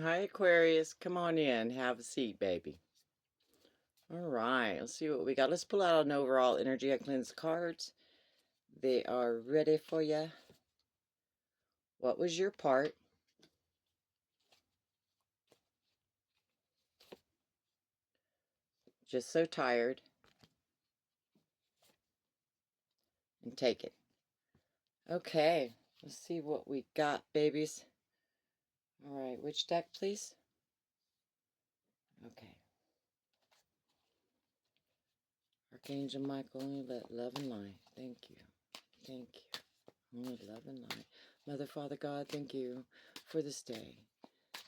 Hi, Aquarius. Come on in. Have a seat, baby. All right. Let's see what we got. Let's pull out an overall energy. I cleanse cards. They are ready for you. What was your part? Just so tired. And take it. Okay. Let's see what we got, babies. All right. Which deck, please? Okay. Archangel Michael, only let love and light. Thank you. Thank you. Only love and light. Mother, Father, God, thank you for this day.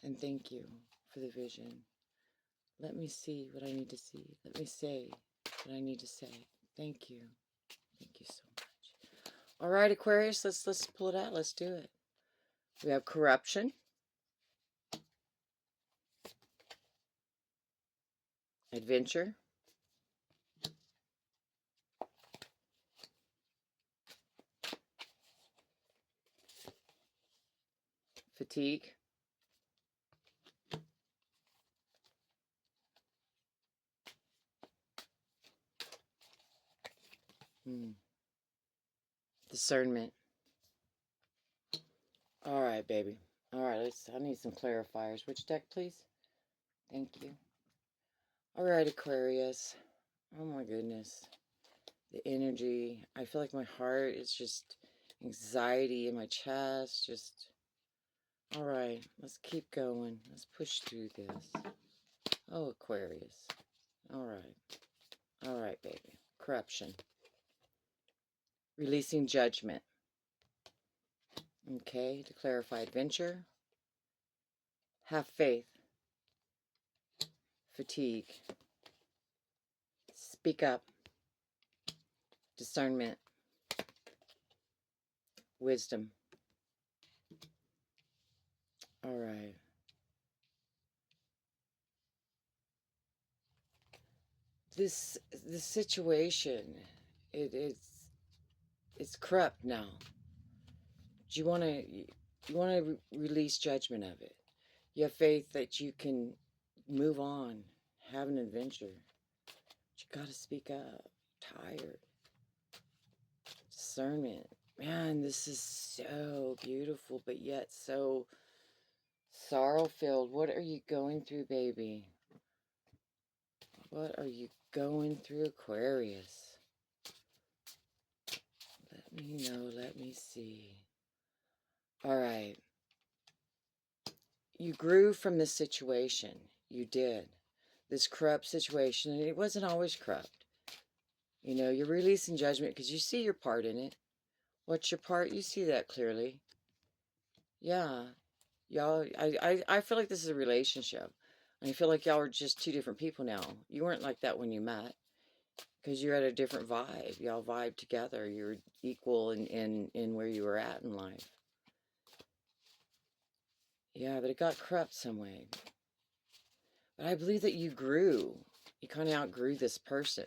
And thank you for the vision. Let me see what I need to see. Let me say what I need to say. Thank you. Thank you so much. All right, Aquarius, let's pull it out. Let's do it. We have corruption, adventure, fatigue, discernment. All right, baby. All right, I need some clarifiers. Which deck, please? Thank you. All right, Aquarius. Oh my goodness. The energy. I feel like my heart is just anxiety in my chest. Just, all right, let's keep going. Let's push through this. Oh, Aquarius. All right. All right, baby. Corruption. Releasing judgment. Okay, to clarify adventure. Have faith. Fatigue. Speak up. Discernment. Wisdom. All right. This situation, it's corrupt now. Do you want to release judgment of it? You have faith that you can move on, have an adventure. But you got to speak up. Tired. Discernment. Man, this is so beautiful, but yet so sorrow-filled. What are you going through, baby? What are you going through, Aquarius? Let me know. Let me see. All right. You grew from this situation. You did. This corrupt situation, and it wasn't always corrupt. You know, you're releasing judgment because you see your part in it. What's your part? You see that clearly. Yeah. Y'all, I feel like this is a relationship. I feel like y'all are just two different people now. You weren't like that when you met because you're at a different vibe. Y'all vibe together. You're equal in where you were at in life. Yeah, but it got corrupt some way. But I believe that you grew. You kind of outgrew this person.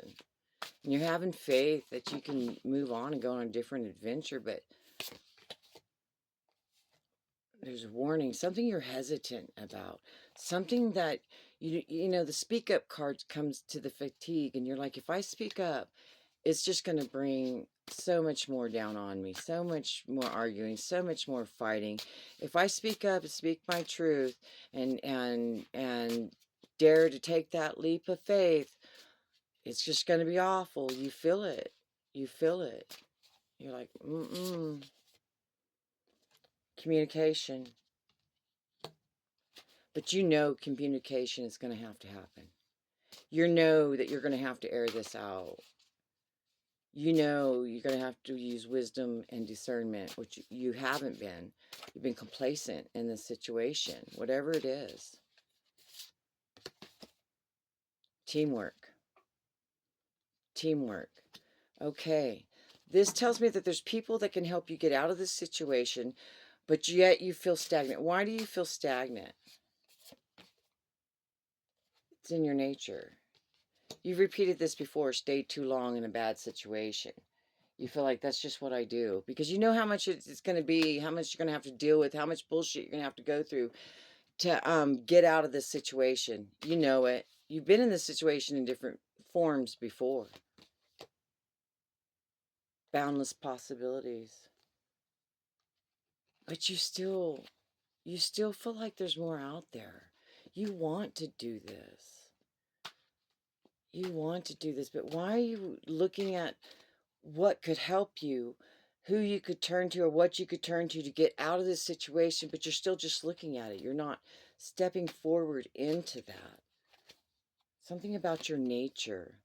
And you're having faith that you can move on and go on a different adventure, but there's a warning, something you're hesitant about, something that you know, the speak up card comes to the fatigue, and you're like, if I speak up, it's just going to bring so much more down on me, so much more arguing, so much more fighting. If I speak up and speak my truth and dare to take that leap of faith, it's just going to be awful. You feel it. You feel it. You're like, communication. But you know communication is going to happen. You know that you're going to have to air this out. You know you're going to have to use wisdom and discernment, which you haven't been. You've been complacent in this situation, whatever it is. Teamwork. Teamwork. Okay. This tells me that there's people that can help you get out of this situation, but yet you feel stagnant. Why do you feel stagnant? It's in your nature. You've repeated this before, stayed too long in a bad situation. You feel like that's just what I do. Because you know how much it's going to be, how much you're going to have to deal with, how much bullshit you're going to have to go through. to get out of this situation. You know it. You've been in this situation in different forms before. Boundless possibilities. But you still feel like there's more out there. You want to do this. You want to do this, but why are you looking at what could help you, who you could turn to, or what you could turn to get out of this situation, but you're still just looking at it. You're not stepping forward into that. Something about your nature.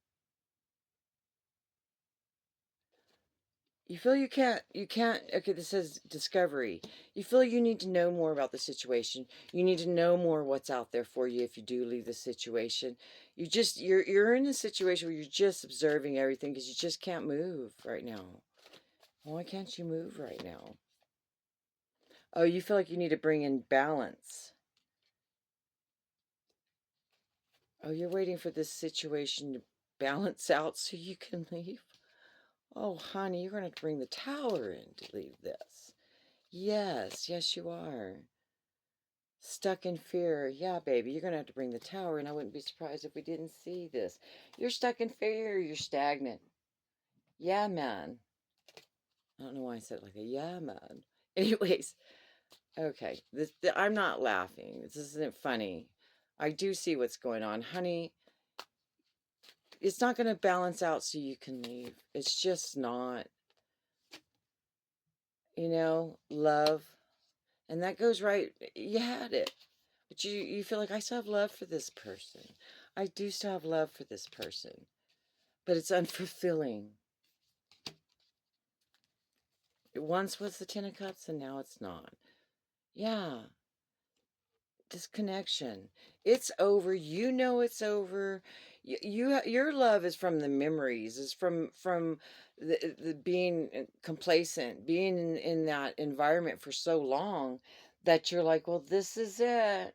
You feel you can't, okay, this says discovery. You feel you need to know more about the situation. You need to know more what's out there for you if you do leave the situation. You're in a situation where you're just observing everything because you just can't move right now. Why can't you move right now? Oh, you feel like you need to bring in balance. Oh, you're waiting for this situation to balance out so you can leave? Oh, honey, you're going to have to bring the tower in to leave this. Yes, yes, you are. Stuck in fear. Yeah, baby, you're going to have to bring the tower, and I wouldn't be surprised if we didn't see this. You're stuck in fear. You're stagnant. Yeah, man. I don't know why I said it like a yeah, man. Anyways, okay. I'm not laughing. This isn't funny. I do see what's going on. Honey, it's not going to balance out so you can leave. It's just not. You know, love. And that goes right. You had it. But you feel like I still have love for this person. I do still have love for this person. But it's unfulfilling. It once was the Ten of Cups and now it's not. Yeah. Disconnection. It's over. You know it's over. Your love is from the memories. Is from the being complacent, being in that environment for so long that you're like, well, this is it.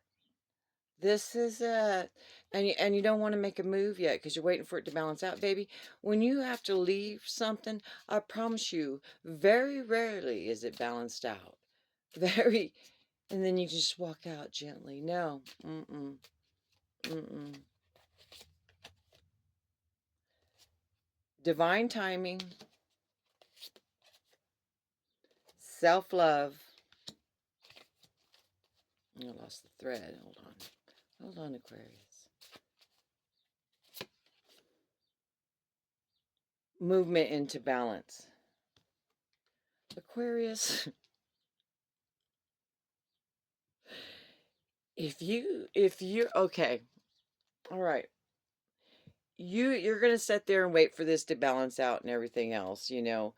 This is it. And you don't want to make a move yet because you're waiting for it to balance out, baby. When you have to leave something, I promise you, very rarely is it balanced out. Very, and then you just walk out gently. No. Mm-mm. Mm-mm. Divine timing, self-love. I lost the thread. Hold on. Hold on, Aquarius. Movement into balance. Aquarius, if you okay. All right. You're going to sit there and wait for this to balance out and everything else, you know.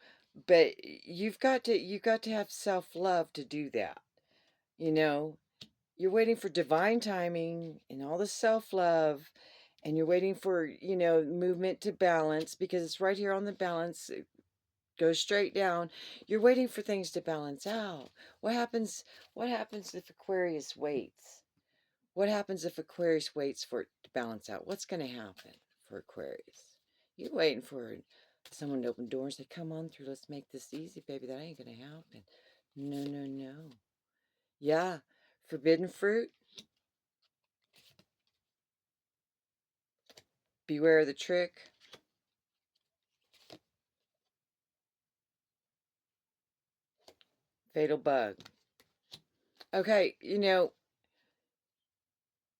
But you've got to have self-love to do that. You know, you're waiting for divine timing and all the self-love, and you're waiting for, you know, movement to balance because it's right here on the balance. It goes straight down. You're waiting for things to balance out. What happens if Aquarius waits? What happens if Aquarius waits for it to balance out? What's going to happen for Aquarius? You're waiting for someone to open doors. They come on through. Let's make this easy, baby. That ain't going to happen. No, no, no. Yeah. Forbidden fruit. Beware of the trick. Fatal bug. Okay, you know,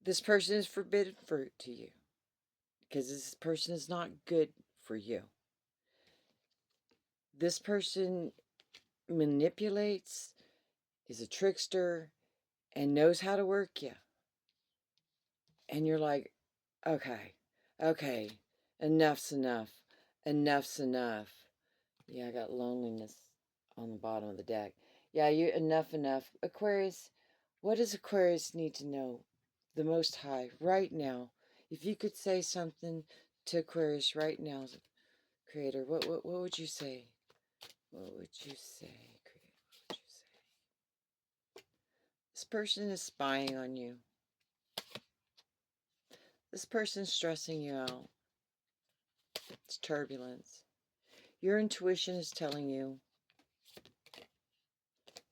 this person is forbidden fruit to you because this person is not good for you. This person manipulates, is a trickster, and knows how to work you. And you're like, okay, okay, enough's enough. Enough's enough. Yeah, I got loneliness on the bottom of the deck. Yeah, enough. Aquarius, what does Aquarius need to know? The Most High, right now. If you could say something to Aquarius right now, Creator, what would you say? What would you say, Creator? What would you say? This person is spying on you. This person's stressing you out. It's turbulence. Your intuition is telling you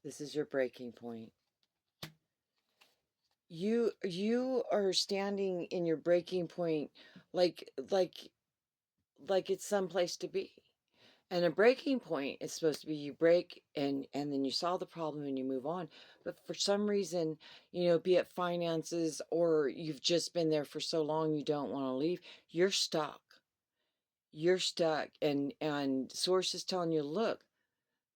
this is your breaking point. You are standing in your breaking point, like like like it's someplace to be. And a breaking point is supposed to be you break and then you solve the problem and you move on. But for some reason, be it finances or you've just been there for so long you don't want to leave, you're stuck. You're stuck and source is telling you, look,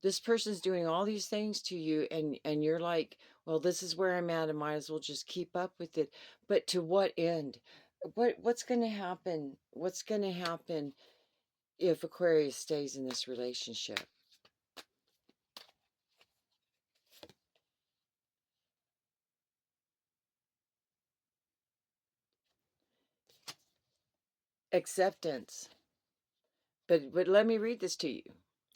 this person's doing all these things to you and you're like, well, this is where I'm at, I might as well just keep up with it. But to what end? What's going to happen? What's going to happen if Aquarius stays in this relationship? Acceptance. But let me read this to you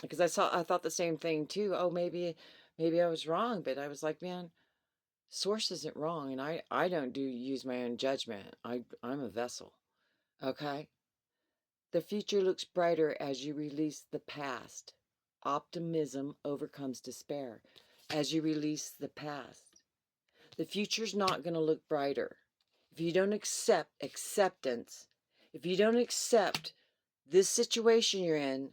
because I thought the same thing too. Oh, maybe I was wrong, but I was like, man, source isn't wrong, and I don't do use my own judgment. I'm a vessel. Okay. The future looks brighter as you release the past. Optimism overcomes despair. As you release the past, the future's not going to look brighter. If you don't accept acceptance, if you don't accept this situation you're in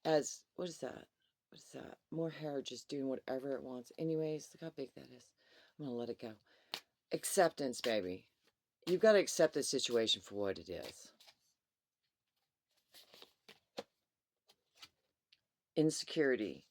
as, what is that? What is that? More hair just doing whatever it wants. Anyways, look how big that is. I'm going to let it go. Acceptance, baby. You've got to accept the situation for what it is. Insecurity.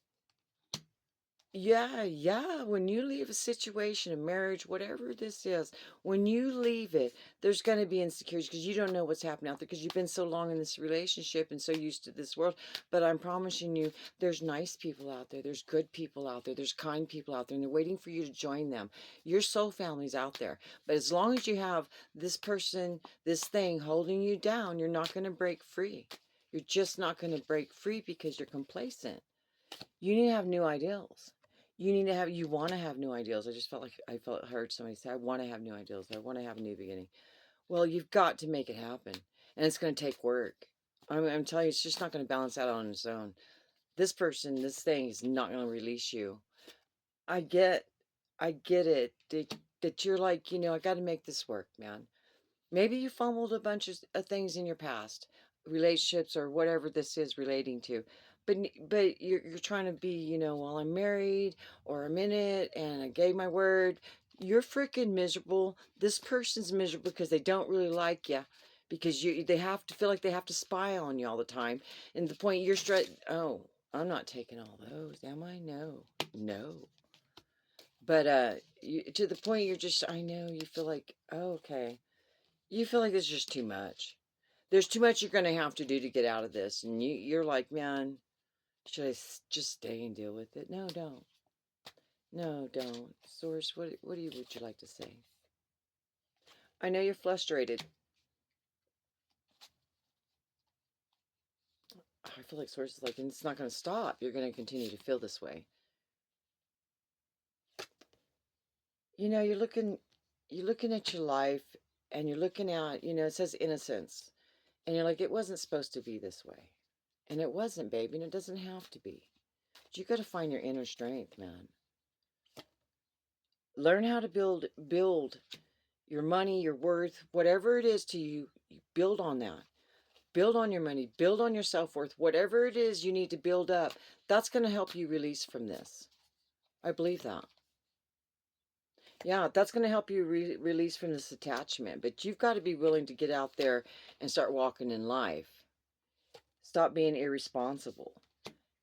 Yeah, yeah. When you leave a situation, a marriage, whatever this is, when you leave it, there's going to be insecurity because you don't know what's happening out there because you've been so long in this relationship and so used to this world. But I'm promising you, there's nice people out there. There's good people out there. There's kind people out there, and they're waiting for you to join them. Your soul family's out there. But as long as you have this person, this thing holding you down, you're not going to break free. You're just not going to break free because you're complacent. You need to have new ideals. You want to have new ideals. I just felt like heard somebody say, I want to have new ideals. I want to have a new beginning. Well, you've got to make it happen. And it's going to take work. I'm telling you, it's just not going to balance out on its own. This person, this thing is not going to release you. I get, I get it. That you're like, I got to make this work, man. Maybe you fumbled a bunch of things in your past, relationships or whatever this is relating to. But you're trying to be, well, I'm married or I'm in it and I gave my word. You're freaking miserable. This person's miserable because they don't really like you because they have to feel like they have to spy on you all the time. And the point you're straight, oh, I'm not taking all those, am I? No. No. But to the point you're just, I know you feel like, oh, okay, you feel like there's just too much. There's too much you're going to have to do to get out of this. And you're like, man, should I just stay and deal with it? No, don't. No, don't. Source, what do you would you like to say? I know you're frustrated. I feel like Source is like, and it's not going to stop. You're going to continue to feel this way. You're looking at your life, and you're looking at, it says innocence, and you're like, it wasn't supposed to be this way, and it wasn't, baby, and it doesn't have to be. But you got to find your inner strength, man. Learn how to build your money, your worth, whatever it is to you, you build on that. Build on your money, build on your self-worth, whatever it is you need to build up. That's going to help you release from this. I believe that. Yeah, that's going to help you release from this attachment. But you've got to be willing to get out there and start walking in life. Stop being irresponsible.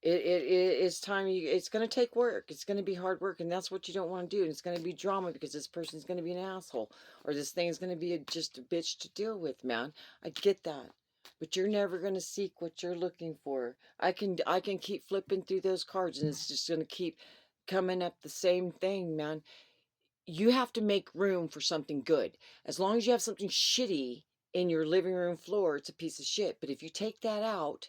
It's time it's going to take work. It's going to be hard work, and that's what you don't want to do. And it's going to be drama because this person's going to be an asshole, or this thing's going to be just a bitch to deal with, man. I get that, but you're never going to seek what you're looking for. I can keep flipping through those cards, and it's just going to keep coming up the same thing, man. You have to make room for something good. As long as you have something shitty in your living room floor, it's a piece of shit. But if you take that out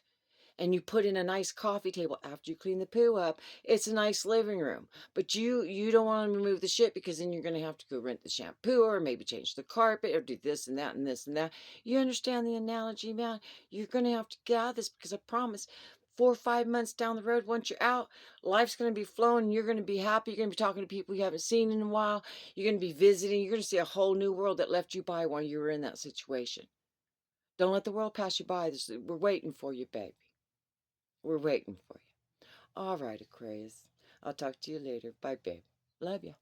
and you put in a nice coffee table after you clean the poo up, it's a nice living room. But you don't want to remove the shit because then you're going to have to go rent the shampoo or maybe change the carpet or do this and that and this and that. You understand the analogy, man? You're going to have to get out of this because I promise 4 or 5 months down the road, once you're out, life's going to be flowing and you're going to be happy. You're going to be talking to people you haven't seen in a while. You're going to be visiting. You're going to see a whole new world that left you by while you were in that situation. Don't let the world pass you by. We're waiting for you, baby. We're waiting for you. All right, Aquarius. I'll talk to you later. Bye, babe. Love ya.